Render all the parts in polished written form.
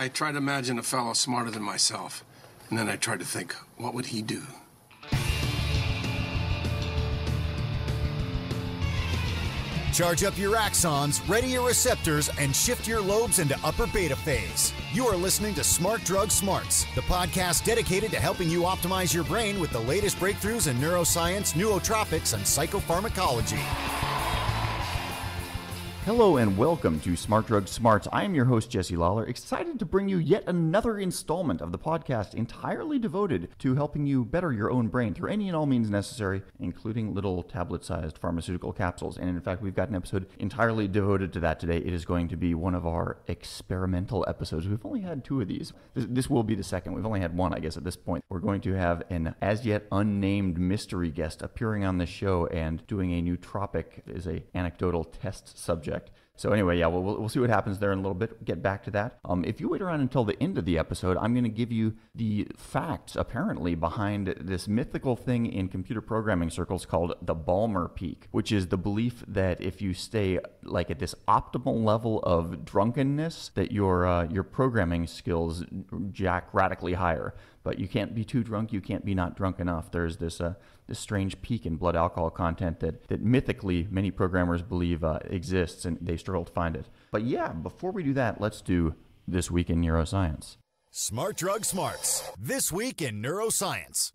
I try to imagine a fellow smarter than myself, and then I try to think, what would he do? Charge up your axons, ready your receptors, and shift your lobes into upper beta phase. You are listening to Smart Drug Smarts, the podcast dedicated to helping you optimize your brain with the latest breakthroughs in neuroscience, nootropics, and psychopharmacology. Hello and welcome to Smart Drug Smarts. I am your host, Jesse Lawler, excited to bring you yet another installment of the podcast entirely devoted to helping you better your own brain through any and all means necessary, including little tablet-sized pharmaceutical capsules. And in fact, we've got an episode entirely devoted to that today. It is going to be one of our experimental episodes. We've only had two of these. This will be the second. We've only had one, I guess, at this point. We're going to have an as-yet unnamed mystery guest appearing on the show and doing a nootropic as a anecdotal test subject. So anyway, yeah, we'll see what happens there in a little bit. Get back to that. If you wait around until the end of the episode, I'm going to give you the facts, apparently, behind this mythical thing in computer programming circles called the Balmer Peak, which is the belief that if you stay like at this optimal level of drunkenness, that your programming skills jack radically higher. But you can't be too drunk. You can't be not drunk enough. There's this strange peak in blood alcohol content that mythically many programmers believe exists, and they struggle to find it. But yeah, before we do that, let's do This Week in Neuroscience. Smart Drug Smarts, This Week in Neuroscience.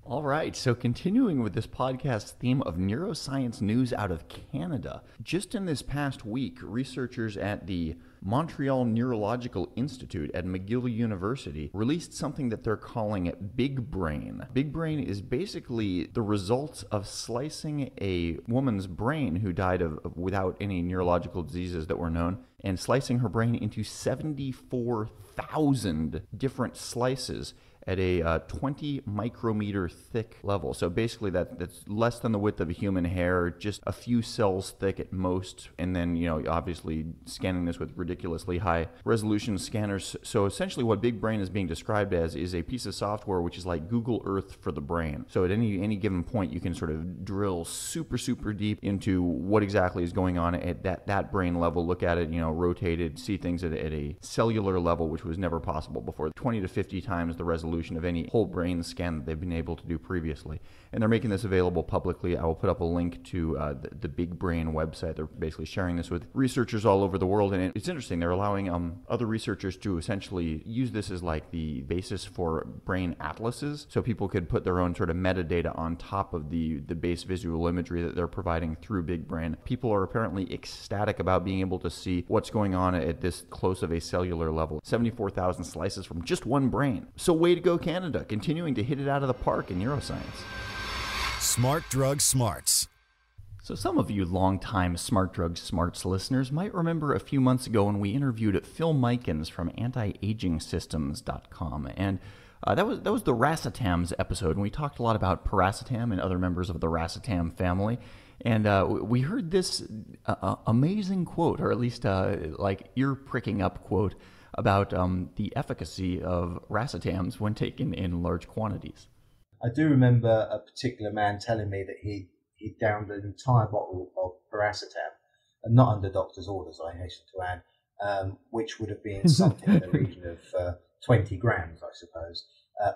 All right, so continuing with this podcast theme of neuroscience news out of Canada, just in this past week, researchers at the Montreal Neurological Institute at McGill University released something that they're calling Big Brain. Big Brain is basically the results of slicing a woman's brain who died without any neurological diseases that were known, and slicing her brain into 74,000 different slices at a 20 micrometer thick level. So basically that's less than the width of a human hair, just a few cells thick at most, and then, obviously scanning this with ridiculously high resolution scanners. So essentially what Big Brain is being described as is a piece of software which is like Google Earth for the brain. So at any given point you can sort of drill super deep into what exactly is going on at that brain level, look at it, rotate it, see things at a cellular level, which was never possible before. 20 to 50 times the resolution of any whole brain scan that they've been able to do previously. And they're making this available publicly. I will put up a link to the Big Brain website. They're basically sharing this with researchers all over the world. And it's interesting. They're allowing other researchers to essentially use this as like the basis for brain atlases. So people could put their own sort of metadata on top of the base visual imagery that they're providing through Big Brain. People are apparently ecstatic about being able to see what's going on at this close of a cellular level. 74,000 slices from just one brain. So way to go, Canada, continuing to hit it out of the park in neuroscience. Smart Drug Smarts. So some of you longtime Smart Drug Smarts listeners might remember a few months ago when we interviewed Phil Mikens from antiagingsystems.com, and that was the Piracetam's episode, and we talked a lot about Piracetam and other members of the Piracetam family. And we heard this amazing quote, or at least like ear-pricking up quote, about the efficacy of racetams when taken in large quantities. I do remember a particular man telling me that he downed an entire bottle of Piracetam, and not under doctor's orders, I hasten to add, which would have been something in the region of 20 grams, I suppose,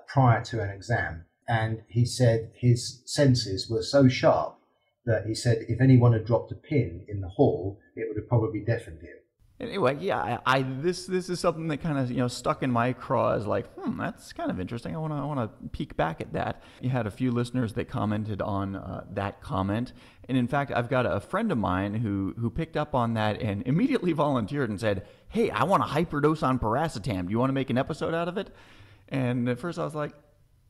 prior to an exam. And he said his senses were so sharp that he said if anyone had dropped a pin in the hall, it would have probably deafened him. Anyway, yeah, this is something that kind of stuck in my craw as like, that's kind of interesting. I want to peek back at that. You had a few listeners that commented on that comment, and in fact, I've got a friend of mine who picked up on that and immediately volunteered and said, "Hey, I want to hyperdose on Piracetam. Do you want to make an episode out of it?" And at first, I was like,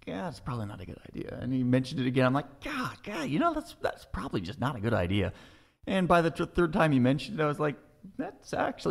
"Yeah, it's probably not a good idea." And he mentioned it again. I'm like, God, that's probably just not a good idea. And by the third time he mentioned it, I was like, that sounds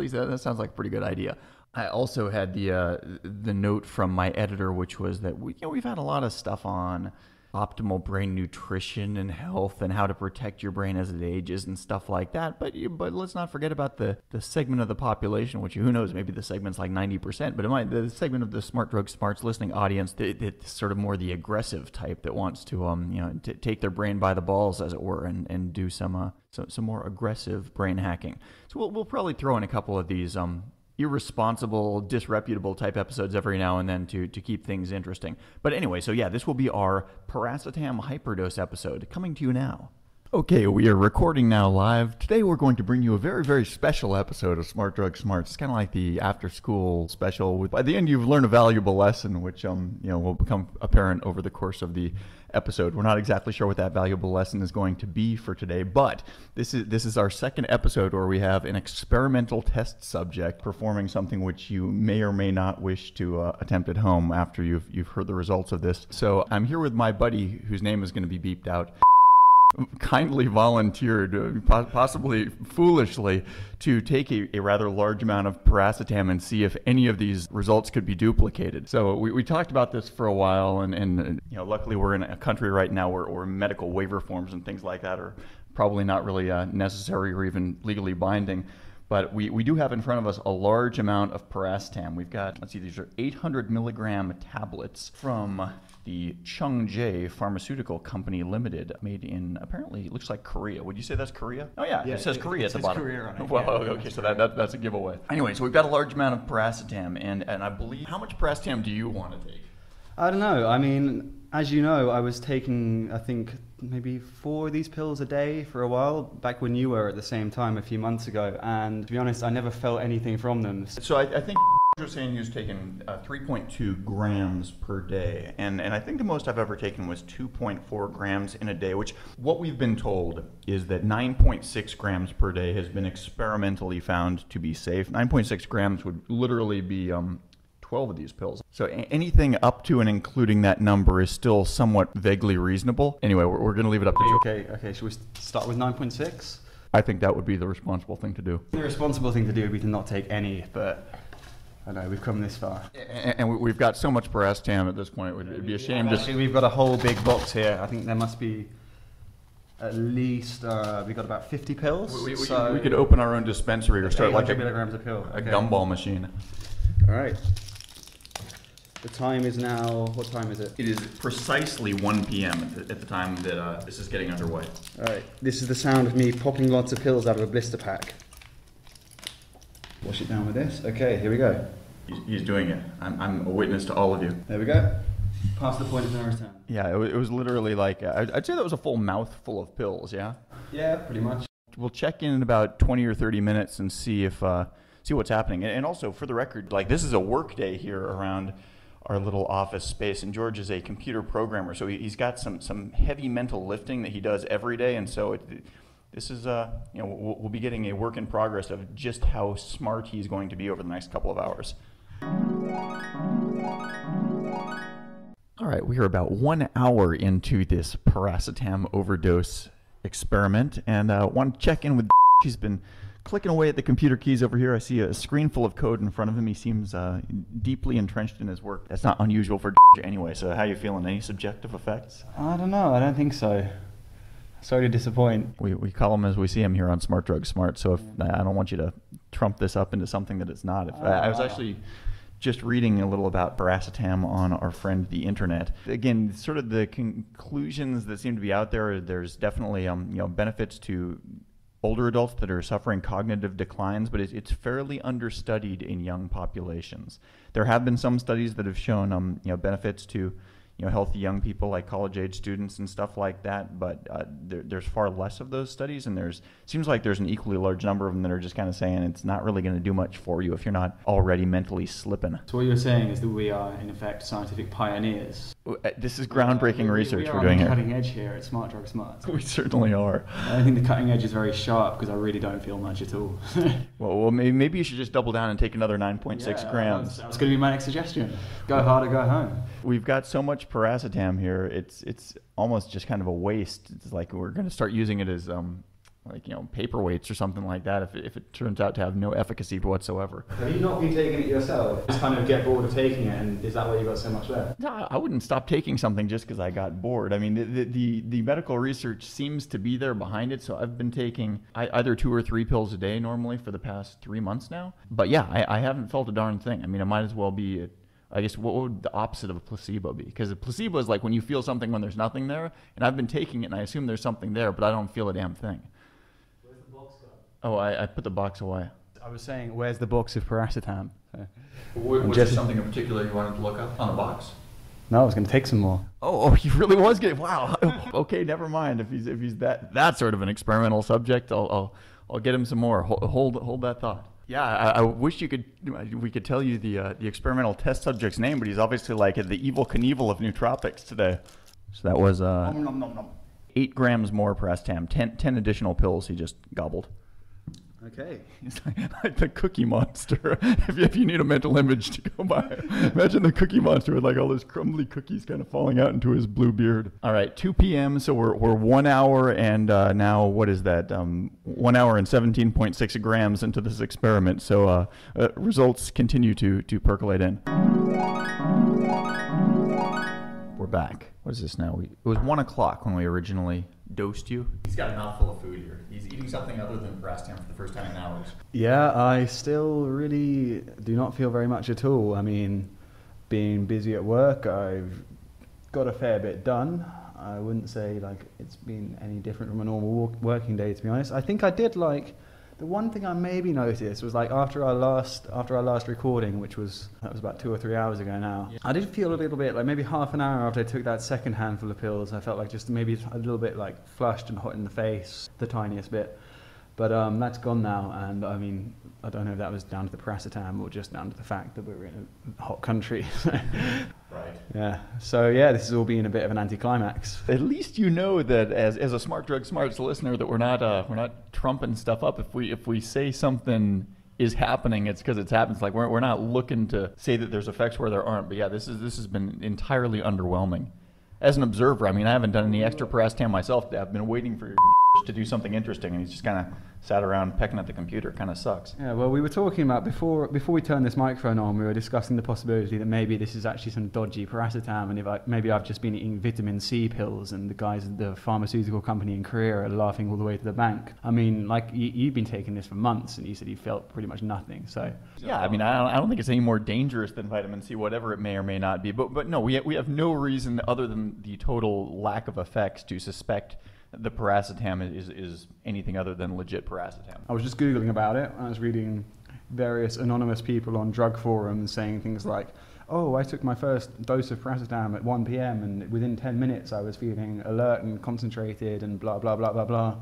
like a pretty good idea. I also had the note from my editor, which was that we've had a lot of stuff on optimal brain nutrition and health and how to protect your brain as it ages and stuff like that. But let's not forget about the segment of the population, which who knows, maybe the segment's like 90%. But the segment of the Smart Drug Smarts listening audience, that's sort of more the aggressive type that wants to take their brain by the balls, as it were, and do some more aggressive brain hacking. So we'll probably throw in a couple of these irresponsible, disreputable type episodes every now and then to keep things interesting. But anyway, so yeah, this will be our Piracetam hyperdose episode coming to you now. Okay, we are recording now live. Today we're going to bring you a very, very special episode of Smart Drug Smarts. It's kind of like the after-school special. By the end, you've learned a valuable lesson, which will become apparent over the course of the episode. We're not exactly sure what that valuable lesson is going to be for today, but this is our second episode where we have an experimental test subject performing something which you may or may not wish to attempt at home after you've heard the results of this. So I'm here with my buddy, whose name is going to be beeped out. Kindly volunteered, possibly foolishly, to take a rather large amount of Piracetam and see if any of these results could be duplicated. So we talked about this for a while, and luckily we're in a country right now where medical waiver forms and things like that are probably not really necessary or even legally binding. But we do have in front of us a large amount of Piracetam. We've got, let's see, these are 800 milligram tablets from the Chungjae Pharmaceutical Company Limited, made in, apparently, it looks like Korea. Would you say that's Korea? Oh yeah, it says Korea at the bottom. Korea on it. Well, okay, so that's a giveaway. Anyway, so we've got a large amount of Piracetam, and I believe, how much Piracetam do you want to take? I don't know. I mean, as you know, I was taking, I think, maybe 4 of these pills a day for a while, back when you were at the same time a few months ago. And to be honest, I never felt anything from them. So I think you're saying he was taking 3.2 grams per day. And I think the most I've ever taken was 2.4 grams in a day, which what we've been told is that 9.6 grams per day has been experimentally found to be safe. 9.6 grams would literally be 12 of these pills. So anything up to and including that number is still somewhat vaguely reasonable. Anyway, we're going to leave it up to you. Okay, should we start with 9.6? I think that would be the responsible thing to do. The responsible thing to do would be to not take any, but I know we've come this far. And we've got so much Piracetam at this point, it would be a shame to... Actually, we've got a whole big box here. I think there must be at least, we've got about 50 pills. We could open our own dispensary or start like milligrams a pill. A gumball machine. All right. The time is now, what time is it? It is precisely 1 p.m. at the time that this is getting underway. All right, this is the sound of me popping lots of pills out of a blister pack. Wash it down with this. Okay, here we go. He's doing it. I'm a witness to all of you. There we go. Past the point of no return. Yeah, it was literally like, I'd say that was a full mouthful of pills, yeah? Yeah, pretty much. We'll check in about 20 or 30 minutes and see if see what's happening. And also, for the record, like, this is a work day here around our little office space, and George is a computer programmer, so he's got some heavy mental lifting that he does every day, and so this is we'll be getting a work in progress of just how smart he's going to be over the next couple of hours. All right, we are about 1 hour into this Piracetam overdose experiment, and want to check in with. He's been clicking away at the computer keys over here. I see a screen full of code in front of him. He seems deeply entrenched in his work. That's not unusual for anyway. So how you feeling? Any subjective effects? I don't know. I don't think so. Sorry to disappoint. We call him as we see him here on Smart Drug Smart. So if I don't want you to trump this up into something that it's not. I was actually just reading a little about Piracetam on our friend the internet. Again, sort of the conclusions that seem to be out there. There's definitely benefits to older adults that are suffering cognitive declines, but it's fairly understudied in young populations. There have been some studies that have shown benefits to healthy young people like college-age students and stuff like that, but there's far less of those studies, and seems like there's an equally large number of them that are just kind of saying it's not really going to do much for you if you're not already mentally slipping. So what you're saying is that we are, in effect, scientific pioneers. This is groundbreaking research we're doing here. We are on the cutting edge here at Smart Drug Smart. We certainly are. I think the cutting edge is very sharp because I really don't feel much at all. well, maybe you should just double down and take another 9.6 grams. That's going to be my next suggestion. Go hard or go home. We've got so much Piracetam here, it's almost just kind of a waste. It's like we're going to start using it as paperweights or something like that if it turns out to have no efficacy whatsoever. Have you not been taking it yourself? Just kind of get bored of taking it, and is that why you got so much left? No, I wouldn't stop taking something just because I got bored. I mean, the medical research seems to be there behind it, so I've been taking either 2 or 3 pills a day normally for the past 3 months now. But yeah, I haven't felt a darn thing. I mean, it might as well be I guess what would the opposite of a placebo be? Because a placebo is like when you feel something when there's nothing there, and I've been taking it and I assume there's something there, but I don't feel a damn thing. Where's the box gone? Oh, I put the box away. I was saying, where's the box of Piracetam? Was there something in particular you wanted to look up on the box? No, I was going to take some more. Oh, he really was getting. Wow. Okay, never mind. If he's that sort of an experimental subject, I'll get him some more. Hold that thought. Yeah, I wish we could tell you the experimental test subject's name, but he's obviously like the Evil Knievel of nootropics today. So that was 8 grams more Piracetam, 10 additional pills he just gobbled. Okay. He's like the Cookie Monster. if you need a mental image to go by, imagine the Cookie Monster with like all those crumbly cookies kind of falling out into his blue beard. All right, 2 p.m. So we're 1 hour and now what is that? 1 hour and 17.6 grams into this experiment. So results continue to percolate in. We're back. What is this now? It was 1 o'clock when we originally dosed you. He's got a mouthful of food here. He's eating something other than Piracetam for the first time in hours. Yeah, I still really do not feel very much at all. I mean, being busy at work, I've got a fair bit done. I wouldn't say like it's been any different from a normal working day, to be honest. I think I did like the one thing I maybe noticed was like after our last recording, which was about 2 or 3 hours ago now, I did feel a little bit like maybe half an hour after I took that second handful of pills, I felt like just maybe a little bit like flushed and hot in the face, the tiniest bit. But that's gone now, and I mean, I don't know if that was down to the Piracetam or just down to the fact that we were in a hot country. Right. Yeah. So yeah, this has all been a bit of an anticlimax. At least you know that as a Smart Drug Smarts listener that we're not trumping stuff up. If we say something is happening, it's because it's happened. It's like we're not looking to say that there's effects where there aren't. But yeah, this has been entirely underwhelming. As an observer, I mean, I haven't done any extra Piracetam myself. I've been waiting for your to do something interesting, and he's just kind of sat around pecking at the computer. Kind of sucks. Yeah, well, we were talking about before we turned this microphone on, we were discussing the possibility that maybe this is actually some dodgy Piracetam, and maybe I've just been eating vitamin C pills, and the guys at the pharmaceutical company in Korea are laughing all the way to the bank. I mean, like you've been taking this for months, and you said you felt pretty much nothing. So yeah, I mean, I don't think it's any more dangerous than vitamin C, whatever it may or may not be. But no, we have no reason other than the total lack of effects to suspect the Piracetam is anything other than legit Piracetam. I was just Googling about it. I was reading various anonymous people on drug forums saying things like, oh, I took my first dose of Piracetam at 1 p.m. and within 10 minutes I was feeling alert and concentrated and blah, blah, blah, blah, blah.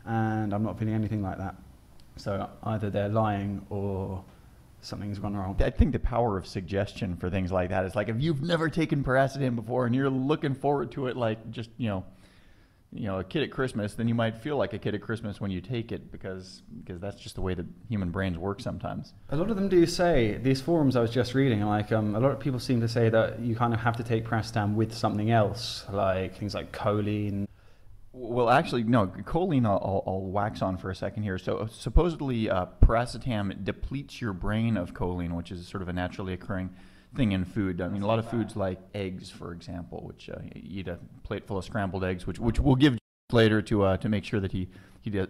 And I'm not feeling anything like that. So either they're lying or something's gone wrong. I think the power of suggestion for things like that is like if you've never taken Piracetam before and you're looking forward to it like just, a kid at Christmas, then you might feel like a kid at Christmas when you take it because that's just the way that human brains work sometimes. A lot of them do say, these forums I was just reading, like a lot of people seem to say that you kind of have to take Piracetam with something else, like things like choline. Well, actually, no, choline I'll wax on for a second here. So supposedly Piracetam depletes your brain of choline, which is sort of a naturally occurring thing in food. I mean, a lot of foods like eggs, for example, which you eat a plate full of scrambled eggs, which we'll give later to make sure that he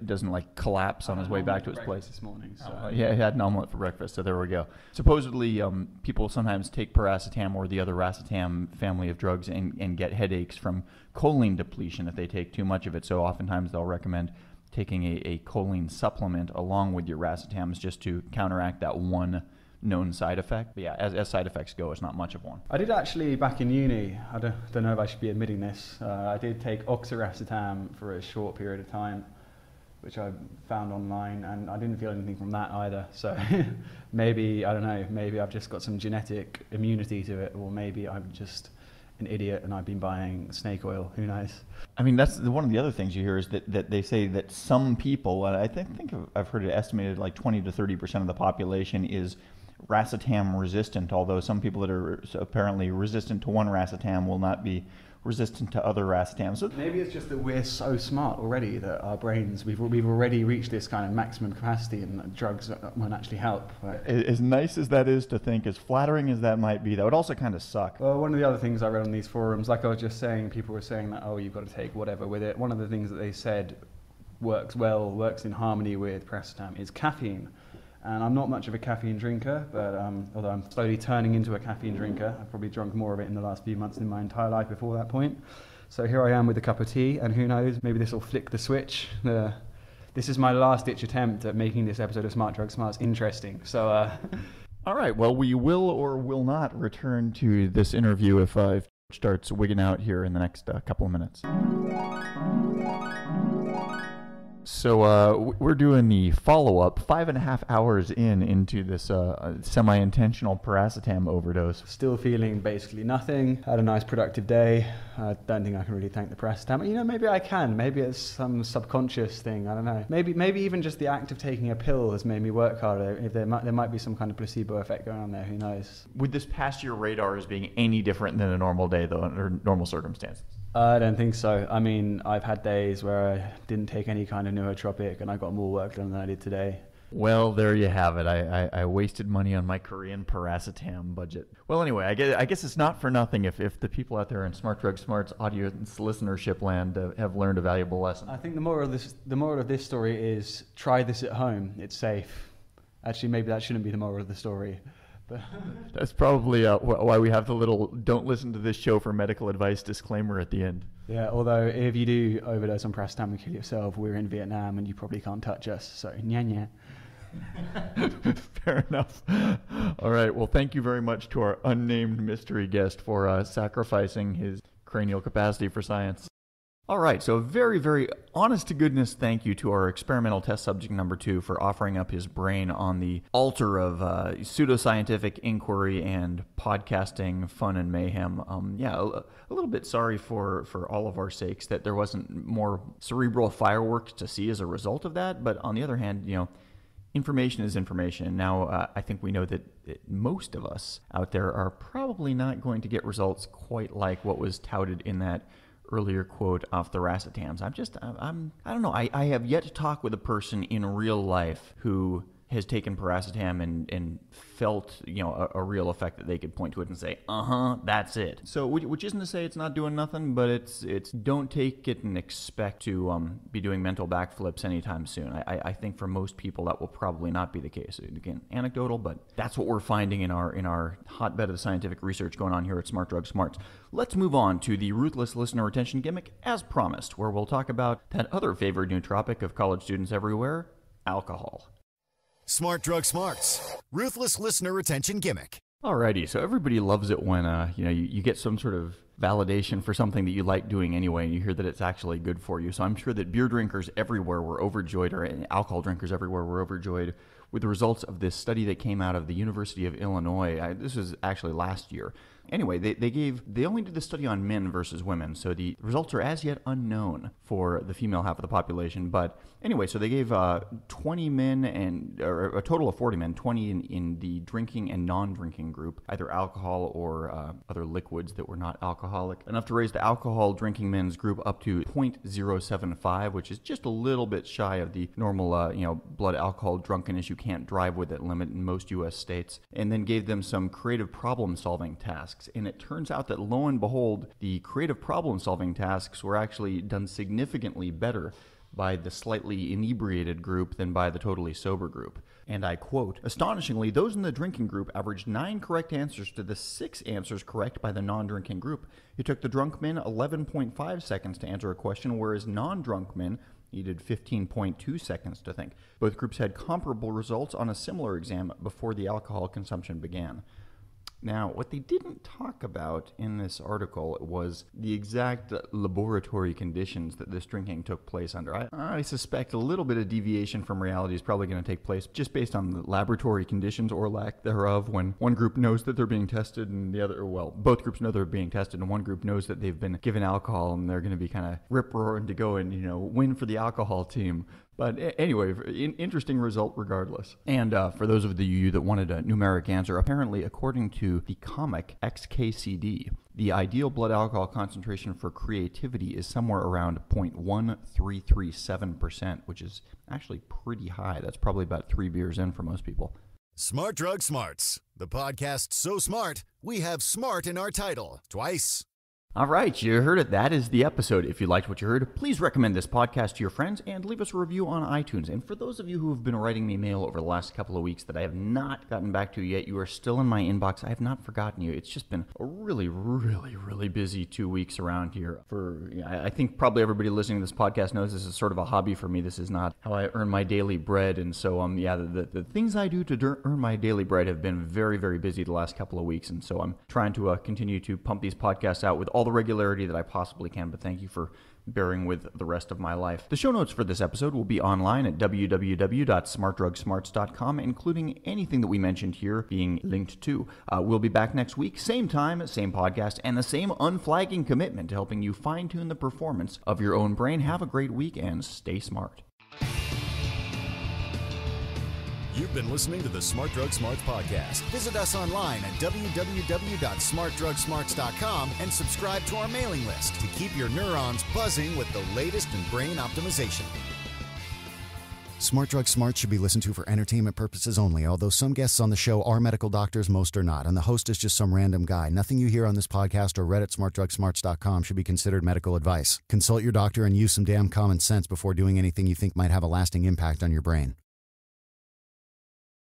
doesn't like collapse on his way back to his place this morning. So. Yeah, he had an omelet for breakfast, so there we go. Supposedly, people sometimes take Piracetam or the other Racetam family of drugs and get headaches from choline depletion if they take too much of it. So oftentimes they'll recommend taking a choline supplement along with your Racetams just to counteract that one known side effect. But yeah, as side effects go, it's not much of one. I did actually, back in uni, I don't know if I should be admitting this, I did take oxiracetam for a short period of time, which I found online, and I didn't feel anything from that either. So maybe, I don't know, maybe I've just got some genetic immunity to it, or maybe I'm just an idiot and I've been buying snake oil, who knows. I mean, that's one of the other things you hear is that they say that some people, and I think I've heard it estimated like 20 to 30% of the population is Racetam resistant, although some people that are apparently resistant to one Racetam will not be resistant to other Racetams. So maybe it's just that we're so smart already that our brains, we've already reached this kind of maximum capacity and drugs won't actually help. Right? As nice as that is to think, as flattering as that might be, that would also kind of suck. Well, one of the other things I read on these forums, like I was just saying, people were saying that, oh, you've got to take whatever with it. One of the things that they said works in harmony with Piracetam is caffeine. And I'm not much of a caffeine drinker, but although I'm slowly turning into a caffeine drinker, I've probably drunk more of it in the last few months than my entire life before that point. So here I am with a cup of tea, and who knows, maybe this will flick the switch, the this is my last-ditch attempt at making this episode of Smart Drug Smarts interesting. So, All right, well, we will or will not return to this interview if it starts wigging out here in the next couple of minutes. So we're doing the follow-up 5.5 hours into this semi-intentional Piracetam overdose. still feeling basically nothing. Had a nice productive day. I don't think I can really thank the Piracetam. You know, maybe I can. Maybe it's some subconscious thing. I don't know. Maybe even just the act of taking a pill has made me work harder. If there might be some kind of placebo effect going on there. Who knows? Would this pass your radar as being any different than a normal day, though, under normal circumstances? I don't think so. I mean, I've had days where I didn't take any kind of nootropic and I got more work done than I did today. Well, there you have it. I wasted money on my Korean Piracetam budget. Well, anyway, I guess it's not for nothing if the people out there in Smart Drug Smarts audience listenership land have learned a valuable lesson. I think the moral of this story is try this at home. It's safe. Actually, maybe that shouldn't be the moral of the story. But that's probably why we have the little "don't listen to this show for medical advice" disclaimer at the end. Yeah, although if you do overdose on Piracetam and kill yourself, we're in Vietnam and you probably can't touch us. So, nya. Fair enough. All right. Well, thank you very much to our unnamed mystery guest for sacrificing his cranial capacity for science. All right, so very, very honest-to-goodness thank you to our experimental test subject number 2 for offering up his brain on the altar of pseudoscientific inquiry and podcasting fun and mayhem. A little bit sorry for all of our sakes that there wasn't more cerebral fireworks to see as a result of that, but on the other hand, information is information. Now, I think we know that most of us out there are probably not going to get results quite like what was touted in that earlier quote off the Racetams. I don't know. I have yet to talk with a person in real life who has taken Piracetam and felt, a real effect that they could point to it and say, that's it. So, which isn't to say it's not doing nothing, but it's don't take it and expect to be doing mental backflips anytime soon. I think for most people that will probably not be the case. Again, anecdotal, but that's what we're finding in our hotbed of the scientific research going on here at Smart Drug Smarts. Let's move on to the ruthless listener retention gimmick, as promised, where we'll talk about that other favored nootropic of college students everywhere, alcohol. Smart Drug Smarts, ruthless listener retention gimmick. Alrighty, so everybody loves it when you get some sort of validation for something that you like doing anyway, and you hear that it's actually good for you. So I'm sure that beer drinkers everywhere were overjoyed, or alcohol drinkers everywhere were overjoyed with the results of this study that came out of the University of Illinois. This was actually last year. Anyway, they only did the study on men versus women, so the results are as yet unknown for the female half of the population. But anyway, so they gave 20 men or a total of 40 men, 20 in the drinking and non-drinking group, either alcohol or other liquids that were not alcoholic, enough to raise the alcohol drinking men's group up to 0.075, which is just a little bit shy of the normal blood alcohol drunkenness you can't drive with it limit in most U.S. states, and then gave them some creative problem-solving tasks. And it turns out that, lo and behold, the creative problem-solving tasks were actually done significantly better by the slightly inebriated group than by the totally sober group. And I quote, "Astonishingly, those in the drinking group averaged 9 correct answers to the 6 answers correct by the non-drinking group. It took the drunk men 11.5 seconds to answer a question, whereas non-drunk men needed 15.2 seconds to think. Both groups had comparable results on a similar exam before the alcohol consumption began." Now, what they didn't talk about in this article was the exact laboratory conditions that this drinking took place under. I suspect a little bit of deviation from reality is probably going to take place just based on the laboratory conditions or lack thereof when one group knows that they're being tested and the other, both groups know they're being tested and one group knows that they've been given alcohol and they're going to be kind of rip-roaring to go and, win for the alcohol team. But anyway, interesting result regardless. And for those of you that wanted a numeric answer, apparently according to the comic XKCD, the ideal blood alcohol concentration for creativity is somewhere around 0.1337%, which is actually pretty high. That's probably about 3 beers in for most people. Smart Drug Smarts, the podcast so smart, we have smart in our title twice. All right, you heard it. That is the episode. If you liked what you heard, please recommend this podcast to your friends and leave us a review on iTunes. And for those of you who have been writing me mail over the last couple of weeks that I have not gotten back to yet, you are still in my inbox. I have not forgotten you. It's just been a really busy 2 weeks around here. I think probably everybody listening to this podcast knows this is sort of a hobby for me. This is not how I earn my daily bread. And so, the things I do to earn my daily bread have been very busy the last couple of weeks. And so I'm trying to continue to pump these podcasts out with all the regularity that I possibly can, but thank you for bearing with the rest of my life. The show notes for this episode will be online at www.smartdrugsmarts.com, including anything that we mentioned here being linked to. We'll be back next week, same time, same podcast, and the same unflagging commitment to helping you fine-tune the performance of your own brain. Have a great week and stay smart. You've been listening to the Smart Drug Smarts podcast. Visit us online at www.smartdrugsmarts.com and subscribe to our mailing list to keep your neurons buzzing with the latest in brain optimization. Smart Drug Smarts should be listened to for entertainment purposes only, although some guests on the show are medical doctors, most are not, and the host is just some random guy. Nothing you hear on this podcast or read at smartdrugsmarts.com should be considered medical advice. Consult your doctor and use some damn common sense before doing anything you think might have a lasting impact on your brain.